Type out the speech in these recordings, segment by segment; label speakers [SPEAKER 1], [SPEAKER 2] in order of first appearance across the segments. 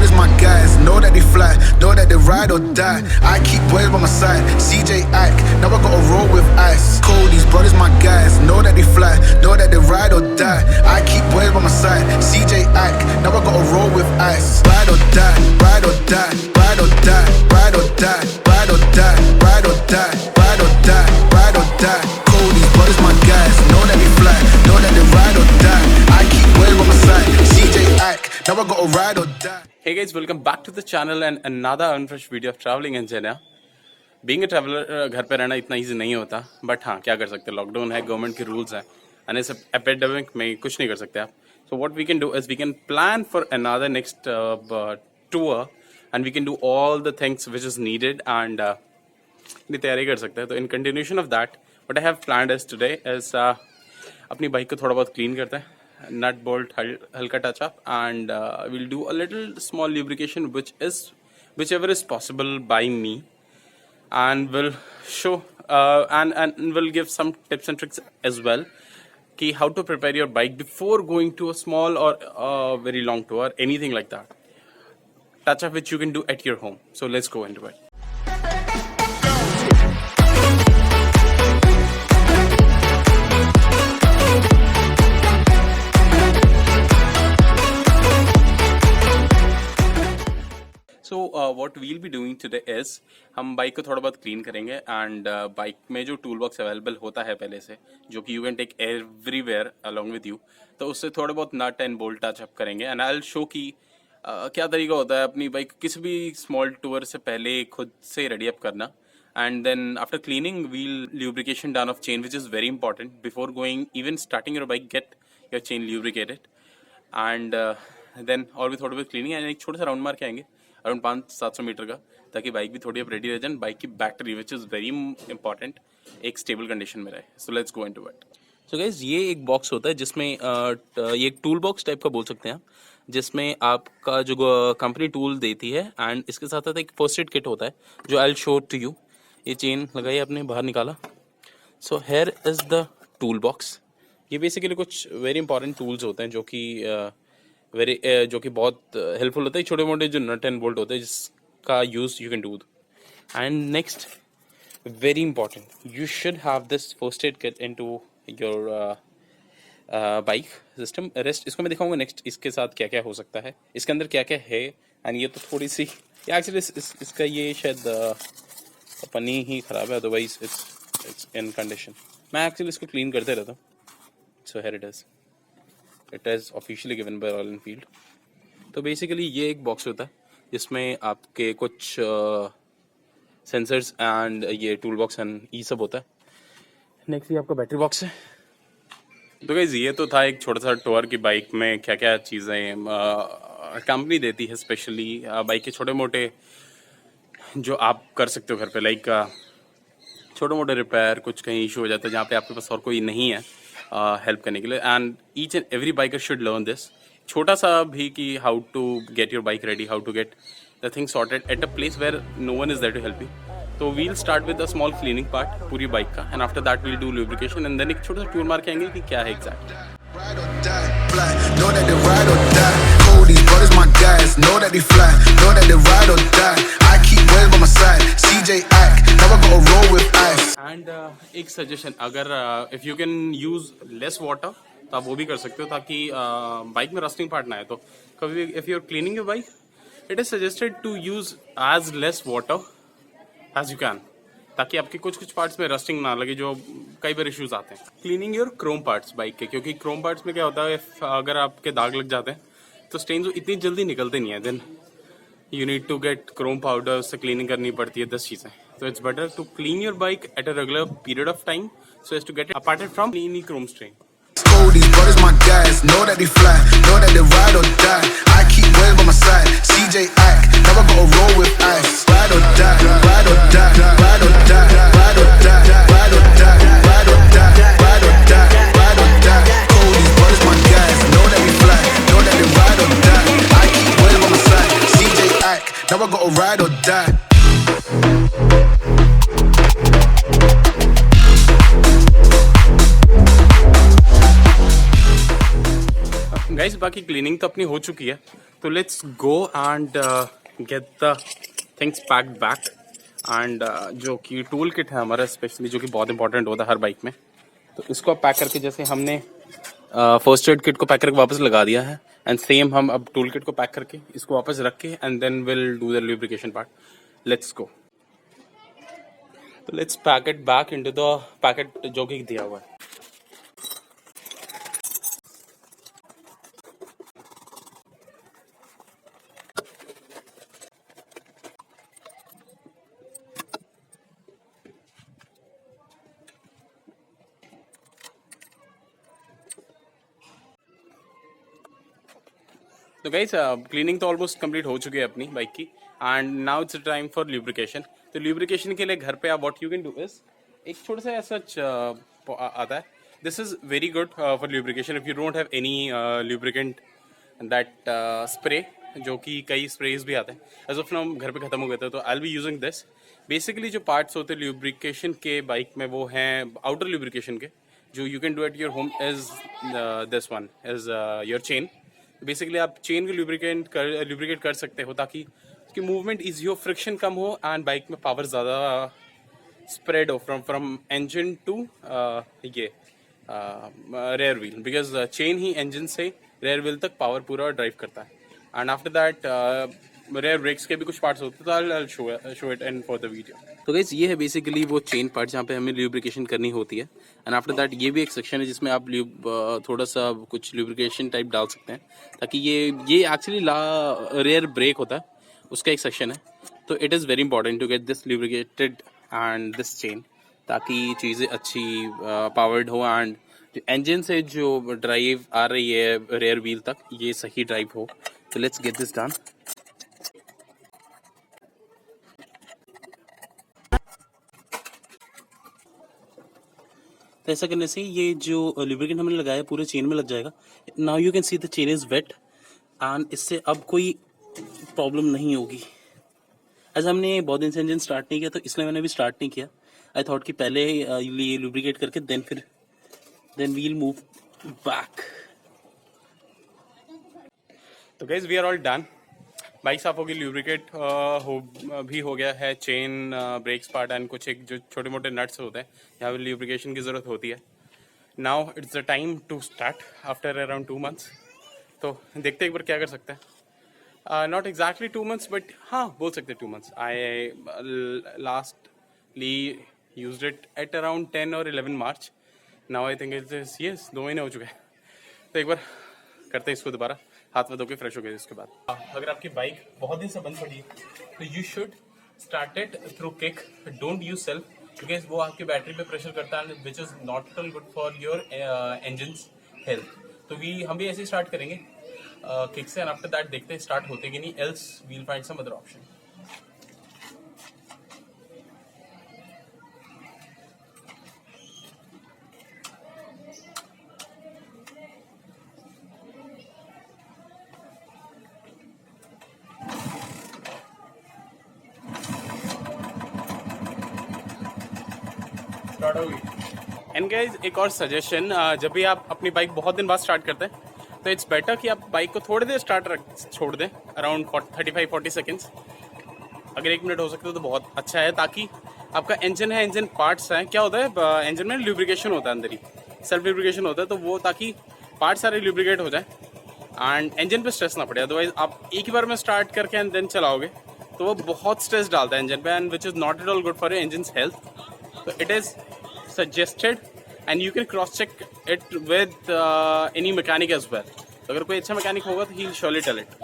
[SPEAKER 1] brothers my guys, know that they fly, know that they ride or die. I keep boys by my side, CJ Ike, now I gotta roll with ice. Cody's brothers my guys, know that they fly, know that they ride or die. I keep boys by my side, CJ Ike, now I gotta roll with ice. Ride or die, ride or die, ride or die, ride or die, ride or die, ride or die, ride or die, ride or die. Cody's brothers my guys, know that they fly, know that they ride or die. I keep boys by my side, CJ Ike, now I gotta ride or die.
[SPEAKER 2] Hey guys, welcome back to the channel and another unfresh video of traveling in Chennai. Being a traveler, घर पे रहना इतना easy नहीं होता, but हाँ क्या कर सकते हैं, लॉकडाउन है, गवर्नमेंट के रूल्स हैं, and इस एपिडेमिक में कुछ नहीं कर सकते आप. So what we can do is we can plan for another next tour and we can do all the things which is needed and अपनी तैयारी कर सकते हैं. तो in continuation of that, what I have planned is today is अपनी bike को थोड़ा बहुत क्लीन करते हैं. Nut bolt halka touch up and we'll do a little small lubrication whichever is possible by me, and we'll show and we'll give some tips and tricks as well ki how to prepare your bike before going to a small or very long tour, anything like that, touch up which you can do at your home. So let's go into it. So what we'll be doing today is हम bike को थोड़ा बहुत clean करेंगे and bike में जो tool box available होता है पहले से, जो कि you can take everywhere along with you, तो उससे थोड़ा बहुत nut and bolt touch up करेंगे एंड आई विल शो कि क्या तरीका होता है अपनी बाइक किसी भी स्मॉल टूर से पहले खुद से रेडी अप करना. And then after cleaning wheel lubrication done of chain which is very important before going even starting your bike, get your chain lubricated and then और भी थोड़ा बहुत क्लीनिंग एंड एक छोटा सा राउंड मार के आएंगे अराउंड 500-700 मीटर का, ताकि बाइक भी थोड़ी अब रेडी रह जाए, बाइक की battery which is very important एक स्टेबल कंडीशन में रहे. So let's go into it. So guys, ये एक बॉक्स होता है जिसमें ये एक टूल बॉक्स टाइप का बोल सकते हैं आप, जिसमें आपका जो कंपनी टूल देती है एंड इसके साथ साथ एक फर्स्ट एड किट होता है जो I will show to you. ये चेन लगाई आपने, बाहर निकाला. So here is the tool box. ये बेसिकली कुछ वेरी इंपॉर्टेंट टूल्स होते हैं जो कि बहुत हेल्पफुल होता है. छोटे मोटे जो नट एंड बोल्ट होते हैं जिसका use you can do. And next very important, you should have this first aid kit into your bike system. Rest इसको मैं दिखाऊंगा नेक्स्ट, इसके साथ क्या क्या हो सकता है, इसके अंदर क्या क्या है. एंड ये तो थोड़ी सी एक्चुअली इसका ये शायद पन्नी ही ख़राब है, अदरवाइज इट्स इन कंडीशन. मैं एक्चुअली इसको क्लीन करते रहता हूँ. So here it is officially given by royal Enfield. तो बेसिकली ये एक बॉक्स होता है जिसमें आपके कुछ सेंसर्स एंड ये टूल बॉक्स एंड ये सब होता है. नेक्स्ट ये आपका बैटरी बॉक्स है. तो गाइस, ये तो था एक छोटा सा टूर की बाइक में क्या क्या चीज़ें कंपनी देती है, स्पेशली बाइक के छोटे मोटे जो आप कर सकते हो घर पे, लाइक छोटे मोटे रिपेयर, कुछ कहीं इशू हो जाता है जहाँ पे आपके पास और कोई नहीं है हेल्प करने के लिए. And each and every biker should learn this. छोटा सा भी कि how to get your bike ready, how to get the thing sorted at a place where no one is there to help you. तो we'll start with a small cleaning part पूरी bike का, and after that we'll do lubrication and then एक छोटा सा tour मार के आएंगे कि क्या है exact.
[SPEAKER 1] Ride or die, fly, know that they ride or die. Cody's brothers my guys, know that they fly, know that they ride or die. I keep boys by my side, CJ Ike, now I gotta roll with ice.
[SPEAKER 2] And एक suggestion, अगर if you can use less water तो आप वो भी कर सकते हो, ताकि बाइक में रस्टिंग पार्ट ना है. तो कभी if you are cleaning your bike, it is suggested to use as less water as you can, ताकि आपके कुछ पार्ट्स में रस्टिंग ना लगे, जो कई बार इश्यूज आते हैं. Cleaning your Chrome parts bike के, क्योंकि क्रोम पार्ट्स में क्या होता है, अगर आपके दाग लग जाते हैं तो स्टेन्स इतनी जल्दी निकलते नहीं है. Then you need to get chrome powder से क्लीनिंग करनी पड़ती है 10 चीज़ें. तो it's better to clean your bike at a regular period of time so as to get aparted from any chrome strain.
[SPEAKER 1] Cody's brothers my guys, know that they fly, know that they ride or die. I keep boys by my side, CJ Ike, now I gotta roll with ice. Ride or die, ride or die, ride or die, ride or die, ride or die, ride or die, ride or die, ride or die. Cody's brothers my guys, know that they fly, know that they ride or die. I keep boys by my side, CJ Ike, now I gotta ride or die.
[SPEAKER 2] Guys बाकी cleaning तो अपनी हो चुकी है, तो let's go and get the things packed back. And जो कि tool kit है हमारा स्पेशली, जो कि बहुत इंपॉर्टेंट होता है हर बाइक में, तो इसको पैक करके जैसे हमने फर्स्ट एड किट को पैक करके वापस लगा दिया है, एंड सेम हम अब टूल किट को पैक करके इसको वापस रख के and then will do the lubrication part. Let's go. तो let's pack it back into the packet जो कि दिया हुआ है। तो गाइस क्लीनिंग तो ऑलमोस्ट कंप्लीट हो चुकी है अपनी बाइक की, and now it's time for lubrication. तो ल्यूब्रिकेशन के लिए घर पे आप what you can do is एक छोटा सा ऐसा आता है, this is very good for lubrication if you don't have any lubricant that spray, जो कि कई स्प्रेज भी आते हैं, एज ऑफ नाउ घर पे खत्म हो गए थे, तो I will be using this. Basically जो पार्ट्स होते हैं ल्यूब्रिकेशन के बाइक में वो हैं आउटर ल्यूब्रिकेशन के, जो you can do at your home is this one is your chain. Basically आप चेन को लुब्रिकेट कर सकते हो ताकि उसकी मूवमेंट ईजी हो, फ्रिक्शन कम हो एंड बाइक में पावर ज़्यादा स्प्रेड हो फ्रॉम इंजन टू ये रेयर व्हील, बिकॉज चेन ही इंजन से रेयर व्हील तक पावर पूरा ड्राइव करता है। And after that rear brakes के भी कुछ पार्ट्स होते हैं, तो I show it in for the video. तो गाइस ये है बेसिकली वो चेन पार्ट जहाँ पे हमें ल्यूब्रिकेशन करनी होती है, एंड आफ्टर दैट ये भी एक सेक्शन है जिसमें आप थोड़ा सा कुछ ल्यूब्रिकेशन टाइप डाल सकते हैं, ताकि ये एक्चुअली रेयर ब्रेक होता है उसका एक सेक्शन है। तो it is very important to get this lubricated and this chain, ताकि चीज़ें अच्छी पावर्ड हो एंड इंजन से जो ड्राइव आ रही है रेयर व्हील तक ये सही ड्राइव हो। तो लेट्स गेट दिस डन। तो ऐसा करने से ये जो लुब्रिकेंट हमने लगाया पूरे चेन में लग जाएगा। Now you can see the chain is wet and इससे अब कोई प्रॉब्लम नहीं होगी। ऐसा हमने बहुत दिन से इंजन स्टार्ट नहीं किया, तो इसलिए मैंने भी स्टार्ट नहीं किया। आई थॉट कि पहले ये लुब्रिकेट करके देन वील मूव बैक। तो guys we are all done, bike साफ होगी, लुब्रिकेट भी हो गया है, चेन ब्रेक्स पार्ट एंड कुछ एक जो छोटे मोटे नट्स होते हैं यहाँ पे लुब्रिकेशन की ज़रूरत होती है। Now it's the time to start after around 2 months। तो देखते हैं एक बार क्या कर सकते हैं। नॉट एग्जैक्टली 2 months बट हाँ बोल सकते हैं 2 months। I lastly used it at around 10 or 11 March। Now I think it's yes 2 महीने हो चुके हैं। तो एक बार करते हैं इसको दोबारा, हाथ में धो के फ्रेश हो गए उसके बाद। अगर आपकी बाइक बहुत दिन से बंद पड़ी है तो you should start it through kick, don't use self, because वो आपकी बैटरी पे प्रेशर करता है which is not at all good for your engine's health. तो हम भी ऐसे ही स्टार्ट करेंगे किक से, एंड आफ्टर दैट देखते हैं स्टार्ट होते कि नहीं, else we'll find some other option. And guys एक और सजेशन, जब भी आप अपनी बाइक बहुत दिन बाद स्टार्ट करते हैं तो इट्स बेटर कि आप बाइक को थोड़ी देर छोड़ दें, अराउंड 35-40 सेकेंड्स। अगर 1 मिनट हो सकते तो बहुत अच्छा है, ताकि आपका इंजन है, इंजन पार्ट्स हैं, क्या होता है इंजन में ल्यूब्रिकेशन होता है, अंदर ही सेल्फ ल्यूब्रिकेशन होता है, तो वो ताकि पार्ट सारे ल्यूब्रिकेट हो जाए एंड इंजन पे स्ट्रेस ना पड़े। अदरवाइज आप एक ही बार में स्टार्ट करके एंड देन चलाओगे तो वो बहुत स्ट्रेस डालता है इंजन पे, and which is not at all good for your engine's health. तो it is suggested and you can cross check it with any mechanic as well। तो अगर कोई अच्छा मैकेनिक होगा तो he'll surely tell it।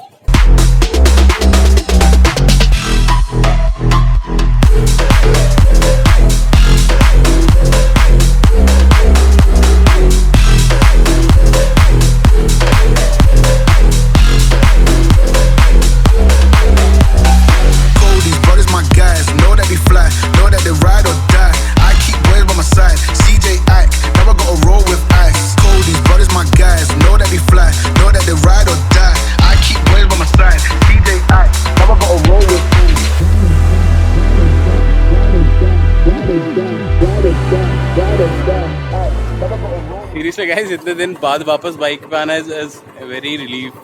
[SPEAKER 2] So guys, इतने दिन बाद वापस बाइक पे आना is very relief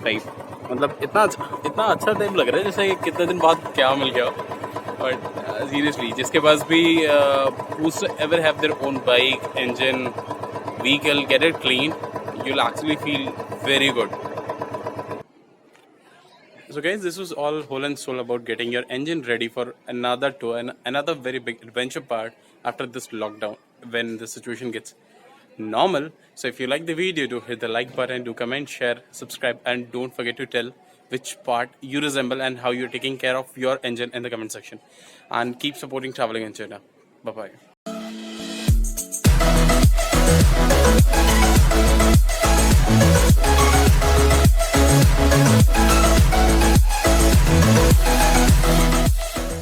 [SPEAKER 2] type. मतलब इतना अच्छा टाइम लग रहा है जैसे कितने दिन बाद क्या मिल गया. But seriously, जिसके पास भी whosoever have their own bike, engine, vehicle, get it clean, you'll actually feel very good. So guys, this was all whole and soul about getting your engine ready for another tour and another very big adventure part after this lockdown when the situation gets normal. So if you like the video, do hit the like button, do comment, share, subscribe, and don't forget to tell which part you resemble and how you're taking care of your engine in the comment section. And keep supporting Traveling in China. Bye bye.